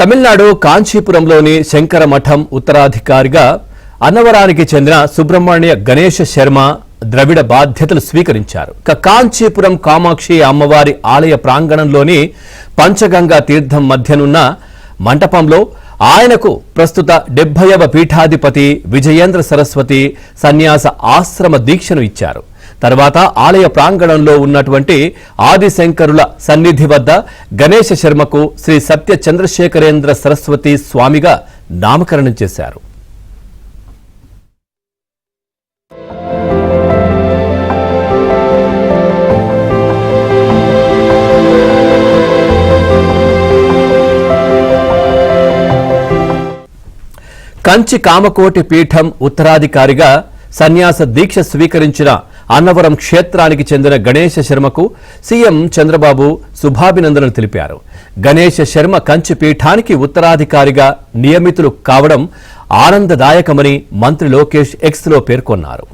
తమిళనాడు కాంచీపురంలోని శంకర మఠం ఉత్తరాధికారిగా అన్నవరానికి చెందిన సుబ్రహ్మణ్య గణేశ శర్మ ద్రవిడ బాధ్యతలు స్వీకరించారు. కాంచీపురం కామాక్షి అమ్మవారి ఆలయ ప్రాంగణంలోని పంచగంగా తీర్థం మధ్యనున్న మంటపంలో ఆయనకు ప్రస్తుత 70వ పీఠాధిపతి విజయేంద్ర సరస్వతి సన్యాస ఆశ్రమ దీక్షను ఇచ్చారు. తర్వాత ఆలయ ప్రాంగణంలో ఉన్నటువంటి ఆదిశంకరుల సన్నిధి వద్ద గణేశ శర్మకు శ్రీ సత్య చంద్రశేఖరేంద్ర సరస్వతి స్వామిగా నామకరణం చేశారు. కంచి కామకోటి పీఠం ఉత్తరాధికారిగా సన్యాస దీక్ష స్వీకరించిన అన్నవరం క్షేత్రానికి చెందిన గణేశ శర్మకు సీఎం చంద్రబాబు శుభాభినందనలు తెలిపారు. గణేశ శర్మ కంచి పీఠానికి ఉత్తరాధికారిగా నియమితులు కావడం ఆనందదాయకమని మంత్రి లోకేష్ ఎక్స్లో పేర్కొన్నారు.